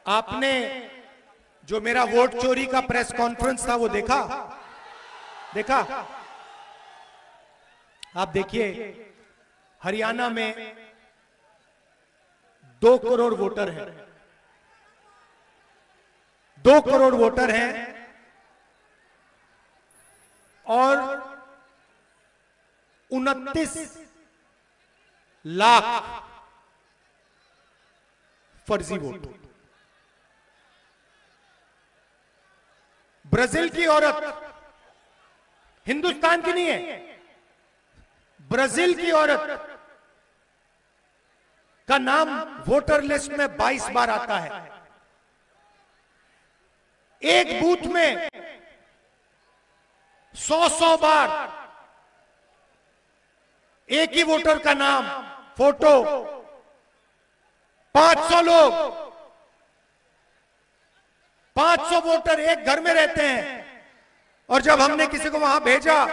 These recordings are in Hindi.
आपने जो मेरा वोट चोरी का प्रेस कॉन्फ्रेंस था वो देखा? आप देखिए, हरियाणा में 2 करोड़ वोटर हैं, 2 करोड़ वोटर हैं और 29 लाख फर्जी वोट। ब्राजील की औरत, हिंदुस्तान की नहीं है, ब्राजील की औरत का नाम वोटर लिस्ट में 22 बार आता है। एक बूथ में 100 बार एक ही वोटर का नाम, फोटो, 500 लोग, 500 वोटर एक घर में रहते हैं और जब हमने किसी को वहां भेजा,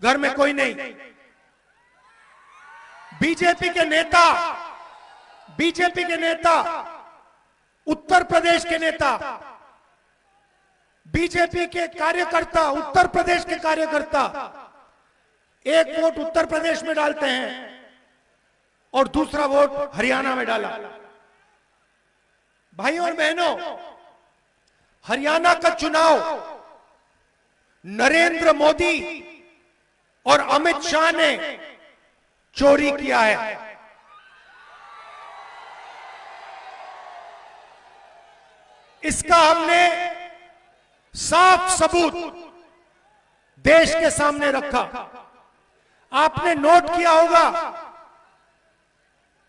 घर में कोई नहीं। बीजेपी के नेता, उत्तर प्रदेश के नेता, बीजेपी के कार्यकर्ता, उत्तर प्रदेश के कार्यकर्ता एक वोट उत्तर प्रदेश में डालते हैं और दूसरा वोट हरियाणा में डाला। भाइयों और बहनों, हरियाणा का चुनाव नरेंद्र मोदी और अमित शाह ने चोरी किया है। इसका हमने साफ सबूत देश के सामने रखा। आपने नोट किया होगा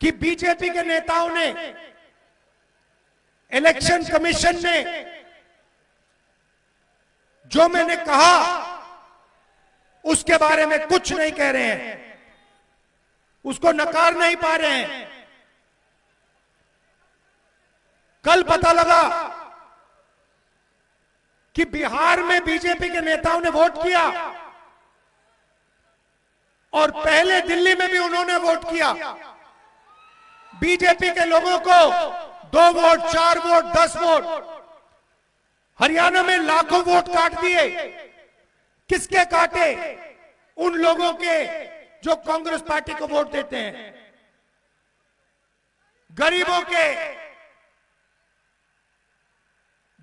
कि बीजेपी के नेताओं ने, इलेक्शन कमीशन ने जो मैंने कहा उसके बारे में कुछ नहीं कह रहे हैं, उसको नकार नहीं पा रहे हैं। कल पता लगा कि बिहार में बीजेपी के नेताओं ने वोट किया और पहले दिल्ली में भी उन्होंने वोट किया। बीजेपी के लोगों को 2 वोट, 4 वोट, 10 वोट, हरियाणा में लाखों वोट काट दिए। किसके काटे? उन लोगों के जो कांग्रेस पार्टी को वोट देते हैं, गरीबों के,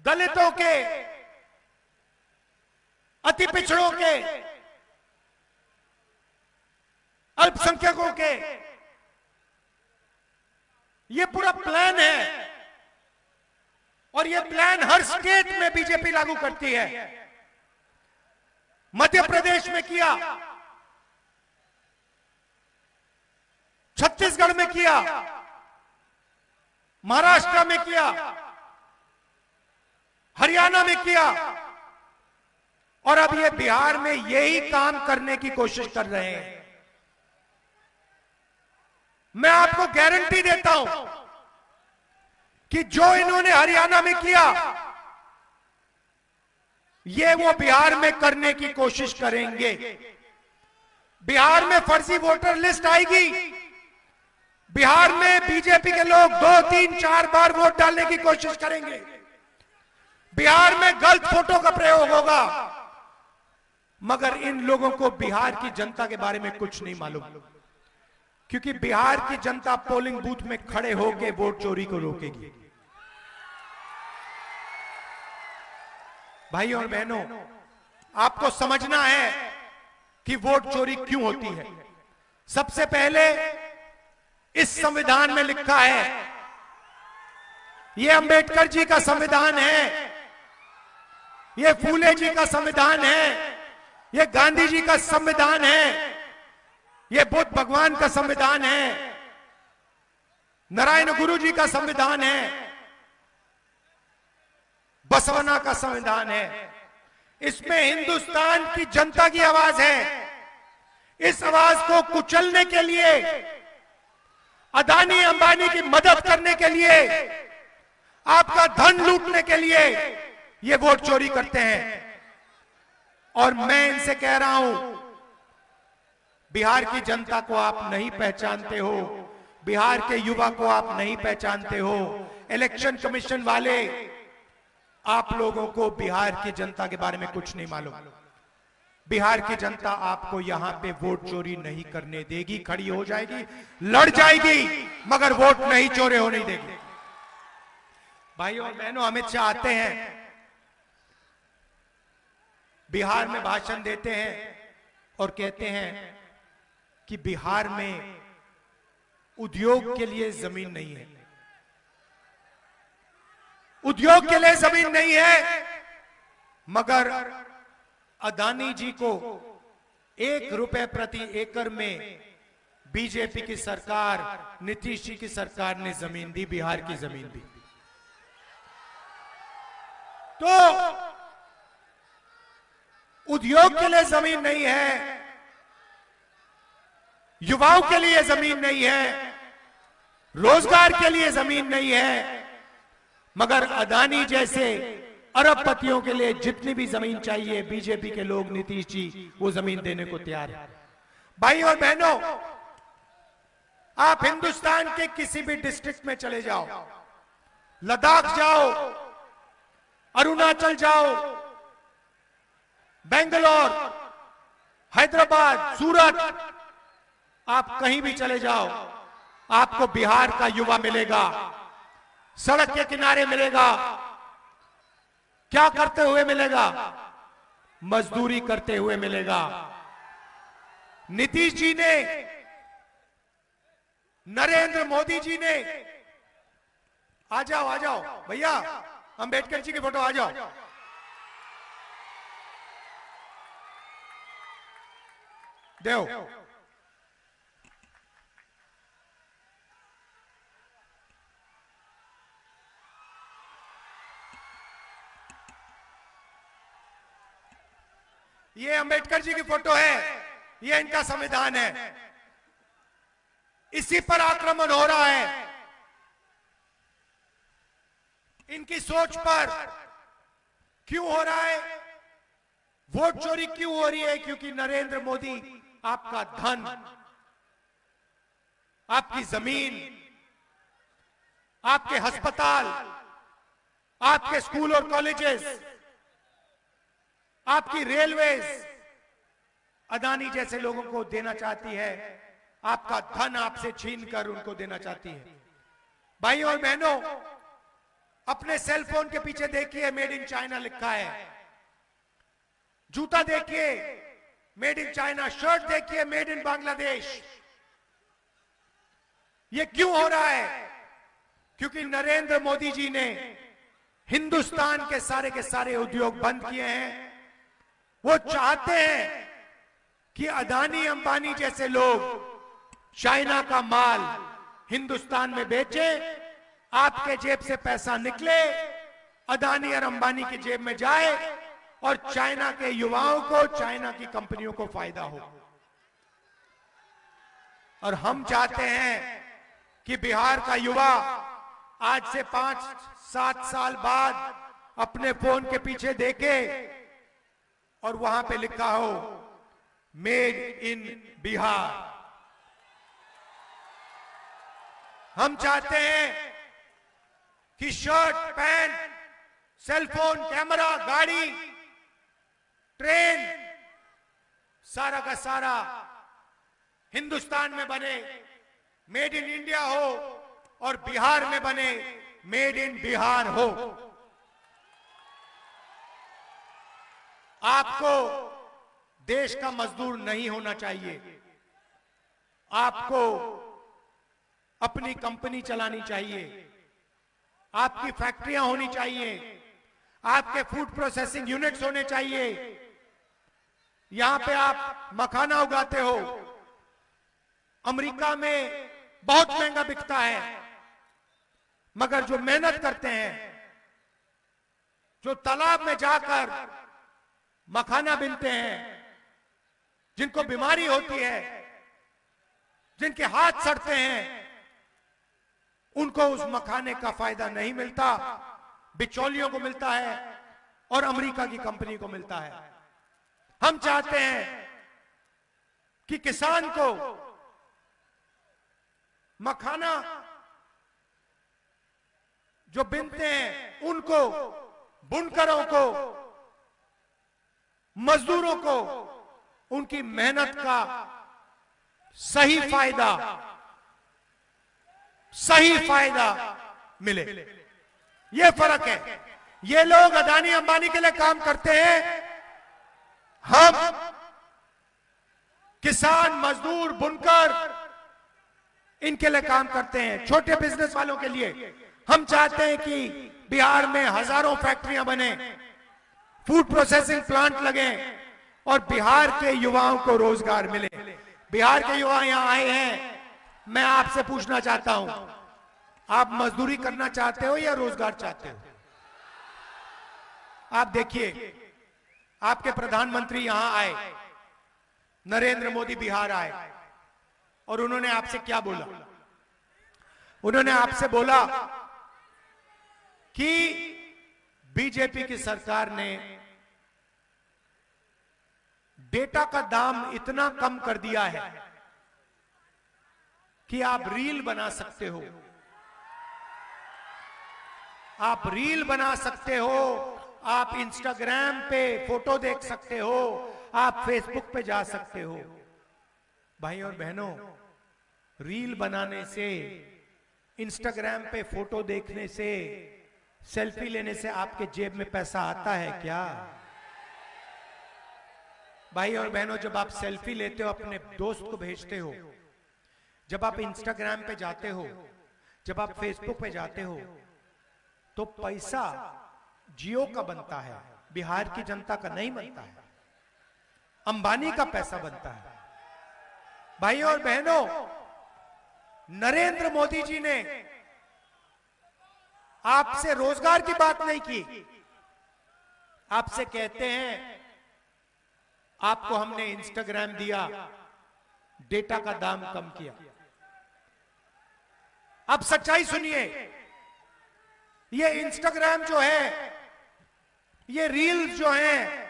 दलितों के, अति पिछड़ों के, अल्पसंख्यकों के। ये पूरा प्लान है और ये प्लान हर स्टेट में बीजेपी लागू करती है। मध्य प्रदेश में किया, छत्तीसगढ़ में किया, महाराष्ट्र में किया, हरियाणा में किया और अब ये बिहार में यही काम करने की कोशिश कर रहे हैं। मैं आपको गारंटी देता हूं कि जो इन्होंने हरियाणा में किया, ये वो बिहार में करने की कोशिश करेंगे। बिहार में फर्जी वोटर लिस्ट आएगी, बिहार में बीजेपी के लोग 2, 3, 4 बार वोट डालने की कोशिश करेंगे, बिहार में गलत फोटो का प्रयोग होगा। मगर इन लोगों को बिहार की जनता के बारे में कुछ नहीं मालूम, क्योंकि बिहार की जनता पोलिंग बूथ में खड़े होकर वोट चोरी को रोकेगी। भाइयों और बहनों, आपको समझना है कि वोट चोरी क्यों होती है। सबसे पहले इस संविधान में लिखा है, यह अंबेडकर जी का संविधान है, यह फूले जी का संविधान है, यह गांधी जी का संविधान है, यह बुद्ध भगवान का संविधान है, नारायण गुरु जी का संविधान है, बसवना का संविधान है। इसमें हिंदुस्तान की जनता की आवाज है। इस आवाज को कुचलने के लिए, अदानी अंबानी की मदद करने के लिए, आपका धन लूटने के लिए ये वोट चोरी करते हैं। और मैं इनसे कह रहा हूं, बिहार की जनता को आप नहीं पहचानते हो, बिहार के युवा को आप नहीं पहचानते हो। इलेक्शन कमीशन वाले, आप लोगों को बिहार की जनता के बारे में कुछ नहीं मालूम। बिहार की जनता आपको यहां पे वोट चोरी नहीं करने देगी। खड़ी हो जाएगी, लड़ जाएगी, मगर वोट नहीं चोरी होने देगी। भाइयों और बहनों, अमित शाह आते हैं, बिहार में भाषण देते हैं और कहते हैं कि बिहार में उद्योग के लिए जमीन नहीं है, उद्योग के लिए जमीन नहीं है, मगर अदानी जी को 1 रुपए प्रति एकड़ में बीजेपी की सरकार, नीतीश जी की सरकार ने जमीन दी, बिहार की जमीन दी। तो उद्योग के लिए जमीन नहीं है, युवाओं के लिए जमीन नहीं है, रोजगार के लिए जमीन नहीं है, मगर अदानी जैसे अरबपतियों के लिए जितनी भी जमीन चाहिए, बीजेपी के लोग, नीतीश जी, वो जमीन देने को तैयार है। भाई और बहनों, आप हिंदुस्तान के किसी भी डिस्ट्रिक्ट में चले जाओ, लद्दाख जाओ, अरुणाचल जाओ, बेंगलोर, हैदराबाद, सूरत, आप कहीं भी चले जाओ, आपको बिहार का युवा मिलेगा, सड़क के किनारे मिलेगा। क्या करते हुए मिलेगा? मजदूरी करते हुए मिलेगा। नीतीश जी ने, नरेंद्र मोदी जी ने, आ जाओ भैया, अंबेडकर जी की फोटो आ जाओ। देव, ये अंबेडकर जी की फोटो है, ये इनका संविधान है, इसी पर आक्रमण हो रहा है। इनकी सोच पर क्यों हो रहा है? वोट चोरी क्यों हो रही है? क्योंकि नरेंद्र मोदी आपका धन, आपकी जमीन, आपके अस्पताल, आपके स्कूल और कॉलेजेस, आपकी रेलवेज अदानी जैसे लोगों को देना चाहती है। आपका धन आपसे छीनकर उनको देना चाहती है। भाइयों और बहनों, अपने सेल फोन के पीछे देखिए, मेड इन चाइना लिखा है। जूता देखिए, मेड इन चाइना। शर्ट देखिए, मेड इन बांग्लादेश। ये क्यों हो रहा है? क्योंकि नरेंद्र मोदी जी ने हिंदुस्तान के सारे उद्योग बंद किए हैं। वो चाहते हैं कि अदानी अंबानी जैसे लोग चाइना का माल हिंदुस्तान में बेचे, आपके जेब से पैसा निकले, अदानी और अंबानी की जेब में जाए और चाइना के युवाओं को, चाइना की कंपनियों को फायदा हो। और हम चाहते हैं कि बिहार का युवा आज से 5-7 साल बाद अपने फोन के पीछे देखे और वहां पे लिखा हो मेड इन बिहार। हम चाहते हैं कि शर्ट, पैंट, सेलफोन, कैमरा, गाड़ी, ट्रेन, सारा का सारा हिंदुस्तान में बने, मेड इन इंडिया हो, और बिहार में बने, मेड इन बिहार हो। आपको देश का मजदूर नहीं होना चाहिए। आपको अपनी कंपनी चलानी चाहिए, आपकी फैक्ट्रियां होनी चाहिए, आपके फूड प्रोसेसिंग यूनिट्स होने चाहिए। यहां पे आप मखाना उगाते हो, अमेरिका में बहुत महंगा बिकता है, मगर जो मेहनत करते हैं, जो तालाब में जाकर मखाना बीनते हैं, जिनको बीमारी होती है, जिनके हाथ सड़ते हैं, उनको उस मखाने का फायदा नहीं मिलता, बिचौलियों को मिलता है और अमेरिका की कंपनी को मिलता है। हम चाहते हैं कि किसान को मखाना जो बिनते हैं उनको, बुनकरों को, मजदूरों को उनकी मेहनत का सही फायदा मिले। यह फर्क है। ये लोग अदानी अंबानी के लिए काम करते हैं, हम किसान, मजदूर, बुनकर इनके लिए काम करते हैं, छोटे बिजनेस वालों के लिए। हम चाहते हैं कि बिहार में हजारों फैक्ट्रियां बने, फूड प्रोसेसिंग प्लांट लगे और बिहार के युवाओं को रोजगार मिले। बिहार के युवा यहां आए हैं, मैं आपसे पूछना चाहता हूं, आप मजदूरी करना चाहते हो या रोजगार चाहते हो? आप देखिए, आपके प्रधानमंत्री यहां आए, नरेंद्र मोदी बिहार आए और उन्होंने आपसे क्या बोला? उन्होंने आपसे बोला कि बीजेपी की सरकार ने डेटा का दाम इतना कम कर दिया है कि आप रील बना सकते हो, आप रील बना सकते हो, आप इंस्टाग्राम पे फोटो देख सकते हो, आप फेसबुक पे जा सकते हो। भाई और बहनों, रील बनाने से, इंस्टाग्राम पे फोटो देखने से, सेल्फी लेने से आपके जेब में पैसा आता है क्या? भाई और बहनों, जब आप सेल्फी लेते हो, अपने दोस्त को भेजते हो, जब आप इंस्टाग्राम पे जाते हो, जब आप फेसबुक पे जाते हो, तो पैसा जियो का बनता है, बिहार की जनता का नहीं बनता है, अंबानी का पैसा बनता है। भाई और बहनों, नरेंद्र मोदी जी ने आपसे रोजगार की बात नहीं की, आपसे कहते हैं आपको हमने इंस्टाग्राम दिया, डेटा का दाम कम किया। अब सच्चाई सुनिए, ये इंस्टाग्राम जो है, ये रील्स जो है,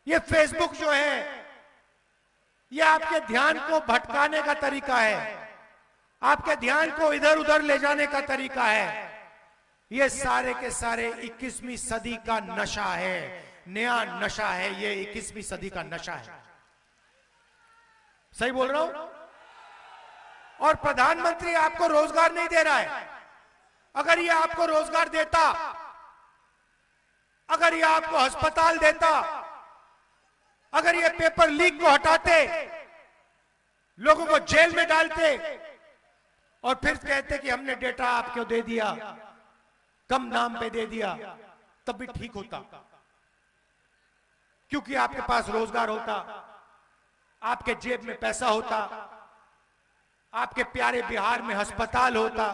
ये फेसबुक जो है, ये आपके ध्यान को भटकाने का तरीका है, आपके ध्यान को इधर उधर ले जाने का तरीका है। ये सारे के सारे 21वीं सदी का नशा है, नया नशा है, ये 21वीं सदी का नशा है। सही बोल रहा हूं? और प्रधानमंत्री आपको रोजगार नहीं दे रहा है। अगर ये आपको रोजगार देता, अगर ये आपको अस्पताल देता, अगर ये पेपर लीक को हटाते, लोगों को जेल में डालते और फिर कहते कि हमने डेटा आपको दे दिया, कम दाम पे दे दिया, तब भी ठीक होता, क्योंकि आपके पास रोजगार होता, आपके जेब में पैसा होता, आपके प्यारे बिहार में अस्पताल होता,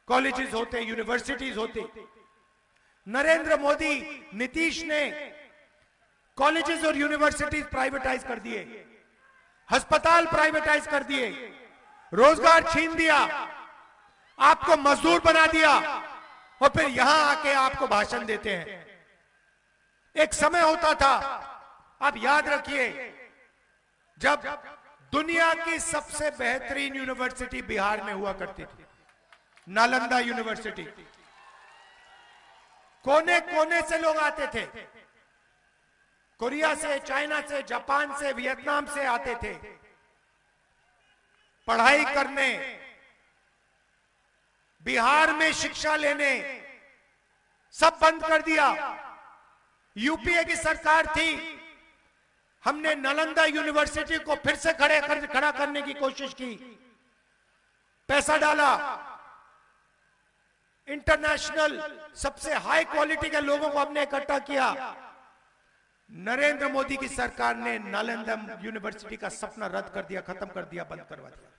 कॉलेजेस होते, यूनिवर्सिटीज होते। नरेंद्र मोदी, नीतीश ने कॉलेजेस और यूनिवर्सिटीज प्राइवेटाइज कर दिए, अस्पताल प्राइवेटाइज कर दिए, रोजगार छीन दिया, आपको मजदूर बना दिया और फिर यहां आके आपको भाषण देते हैं। एक समय होता था, आप याद रखिए, जब दुनिया की सबसे बेहतरीन यूनिवर्सिटी बिहार में हुआ करती थी, नालंदा यूनिवर्सिटी। कोने कोने से लोग आते थे, कोरिया से, चाइना से, जापान से, वियतनाम से आते थे पढ़ाई करने, बिहार में शिक्षा लेने। सब बंद कर दिया। यूपीए की सरकार थी, हमने नालंदा यूनिवर्सिटी को फिर से खड़ा करने की कोशिश की, पैसा डाला, इंटरनेशनल सबसे हाई क्वालिटी के लोगों को हमने इकट्ठा किया। नरेंद्र मोदी की सरकार ने नालंदा यूनिवर्सिटी का सपना रद्द कर दिया, खत्म कर दिया, बंद करवा दिया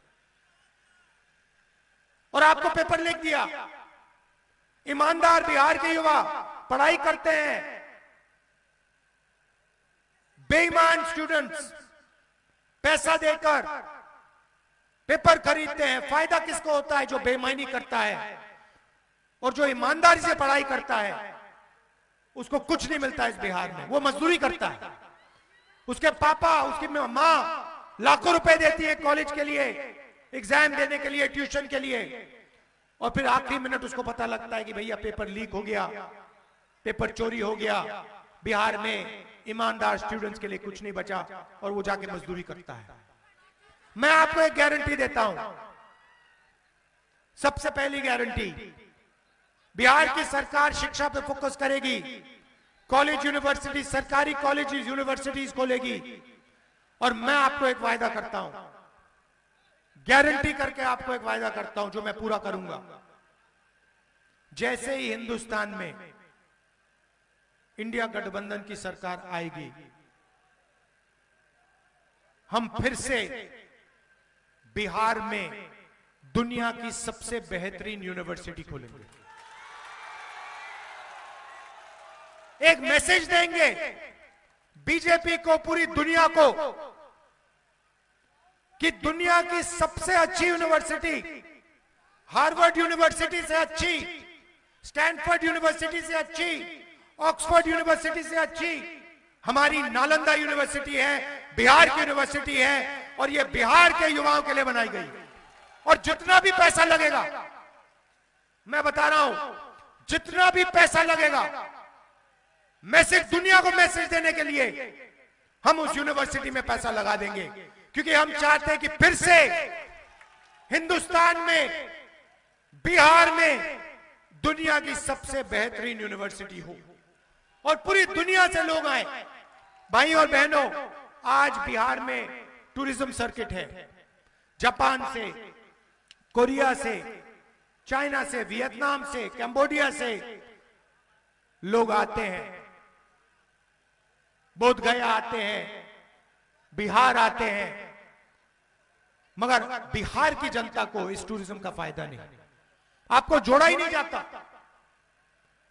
और आपको पेपर लिख दिया। ईमानदार बिहार के युवा पढ़ाई करते हैं, बेईमान स्टूडेंट्स पैसा देकर पेपर खरीदते हैं। फायदा किसको होता है? जो बेईमानी करता है। और जो ईमानदारी से पढ़ाई करता है उसको कुछ नहीं मिलता इस बिहार में। वो मजदूरी करता है, उसके पापा, उसकी मां लाखों रुपए देती है कॉलेज के लिए, एग्जाम देने के लिए, ट्यूशन के लिए, और फिर आखिरी मिनट उसको पता लगता है कि भैया पेपर लीक हो गया, पेपर चोरी हो गया, बिहार में ईमानदार स्टूडेंट्स के लिए कुछ नहीं बचा, और वो जाके मजदूरी करता है। मैं आपको एक गारंटी देता हूं, सबसे पहली गारंटी, बिहार की सरकार शिक्षा पे फोकस करेगी, कॉलेज यूनिवर्सिटी, सरकारी कॉलेज यूनिवर्सिटीज खोलेगी, और मैं आपको एक वायदा करता हूं, गारंटी करके आपको एक वायदा करता हूं जो मैं पूरा करूंगा। जैसे ही हिंदुस्तान में इंडिया गठबंधन की सरकार आएगी, हम फिर से बिहार में दुनिया की सबसे बेहतरीन यूनिवर्सिटी खोलेंगे। एक मैसेज देंगे बीजेपी को, पूरी दुनिया को, कि दुनिया की सबसे अच्छी यूनिवर्सिटी, हार्वर्ड यूनिवर्सिटी से अच्छी, स्टैनफोर्ड यूनिवर्सिटी से अच्छी, ऑक्सफोर्ड यूनिवर्सिटी से अच्छी हमारी नालंदा यूनिवर्सिटी है, बिहार की यूनिवर्सिटी है, और यह बिहार के युवाओं के लिए बनाई गई। और जितना भी पैसा लगेगा, मैं बता रहा हूं, जितना भी पैसा लगेगा, मैसेज, दुनिया को मैसेज देने के लिए हम उस यूनिवर्सिटी में पैसा लगा देंगे, क्योंकि हम चाहते हैं कि फिर से हिंदुस्तान में, बिहार में दुनिया की सबसे बेहतरीन यूनिवर्सिटी हो और पूरी दुनिया से लोग आए। भाई और बहनों, आज बिहार में टूरिज्म सर्किट है, जापान से, कोरिया से, चाइना से, वियतनाम से, कंबोडिया से लोग आते हैं, बोध गया आते हैं, बिहार आते हैं, मगर बिहार की जनता को इस टूरिज्म का फायदा नहीं, आपको जोड़ा ही नहीं जाता।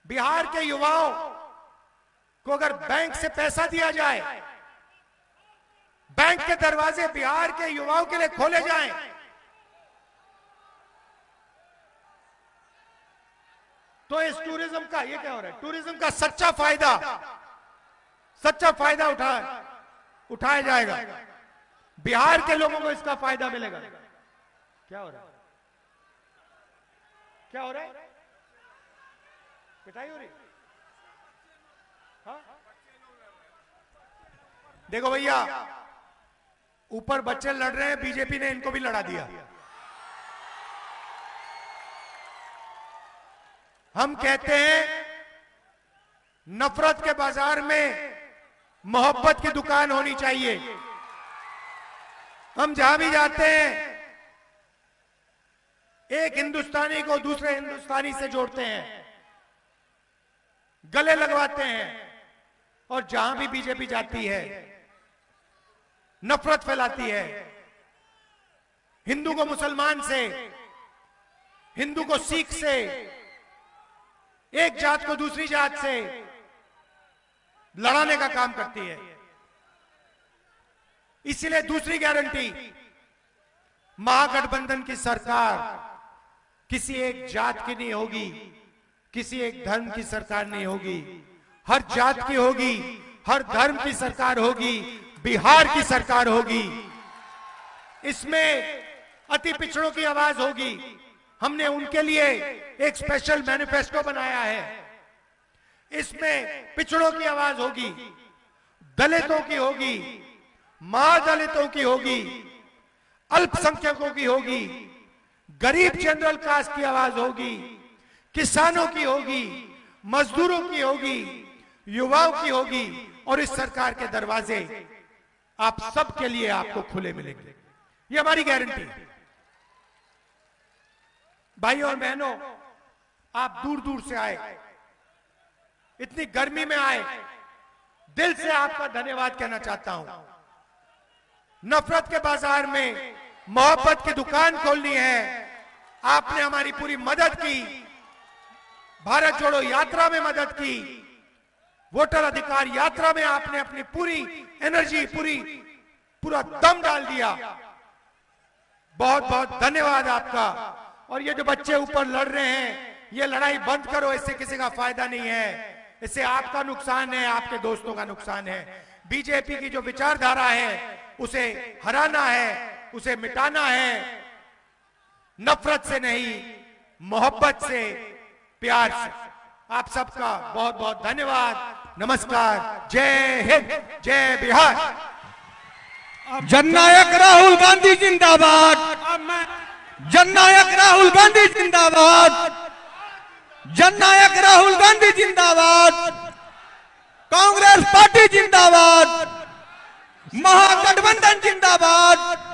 बिहार के युवाओं को अगर बैंक से पैसा दिया जाए, बैंक के दरवाजे बिहार के युवाओं के लिए खोले जाएं, तो इस टूरिज्म का, ये क्या हो रहा है, टूरिज्म का सच्चा फायदा उठाया जाएगा, बिहार के लोगों को इसका फायदा मिलेगा। क्या हो रहा है, क्या हो रहा है, पिटाई हो रही? हाँ? देखो भैया, ऊपर बच्चे लड़ रहे हैं, बीजेपी ने इनको भी लड़ा दिया। हम कहते हैं नफरत के बाजार में मोहब्बत की दुकान होनी चाहिए। हम जहां भी जाते हैं, एक हिंदुस्तानी को दूसरे हिंदुस्तानी से जोड़ते हैं, गले लगवाते हैं, और जहां भी बीजेपी जाती है नफरत फैलाती है, हिंदू को मुसलमान से, हिंदू को सिख से, एक जात को दूसरी जात से लड़ाने का काम करती है। इसलिए दूसरी गारंटी, महागठबंधन की सरकार किसी एक जात की नहीं होगी, किसी एक धर्म की सरकार नहीं होगी, हर जात की होगी, हर धर्म की सरकार होगी, बिहार की सरकार होगी। इसमें अति पिछड़ों की आवाज होगी। हमने उनके लिए एक स्पेशल मैनिफेस्टो बनाया है, इसमें पिछड़ों की आवाज होगी, दलितों की होगी, महादलितों की होगी, अल्पसंख्यकों की होगी, गरीब जनरल कास्ट की आवाज होगी, किसानों की होगी, मजदूरों की होगी, युवाओं की होगी, और इस सरकार के दरवाजे आप सबके लिए आपको खुले मिलेंगे। ये हमारी गारंटी है। भाइयों और बहनों, आप दूर दूर से आए, इतनी गर्मी में आए, दिल से आपका धन्यवाद कहना चाहता हूं। नफरत के बाजार में मोहब्बत की दुकान खोलनी है, आपने हमारी पूरी मदद की, भारत जोड़ो यात्रा में मदद की, वोटर अधिकार यात्रा में आपने अपनी पूरी एनर्जी, पूरा दम डाल दिया। बहुत बहुत धन्यवाद आपका। और ये जो बच्चे ऊपर लड़ रहे हैं, ये लड़ाई बंद करो, इससे किसी का फायदा नहीं है, इससे आपका नुकसान है, आपके दोस्तों का नुकसान है। बीजेपी की जो विचारधारा है उसे हराना है, उसे मिटाना है, नफरत से नहीं, मोहब्बत से, प्यार से। आप सबका बहुत बहुत धन्यवाद। नमस्कार। जय हिंद, जय बिहार। जननायक राहुल गांधी जिंदाबाद। जननायक राहुल गांधी जिंदाबाद। जननायक राहुल गांधी जिंदाबाद। कांग्रेस पार्टी जिंदाबाद। महागठबंधन जिंदाबाद।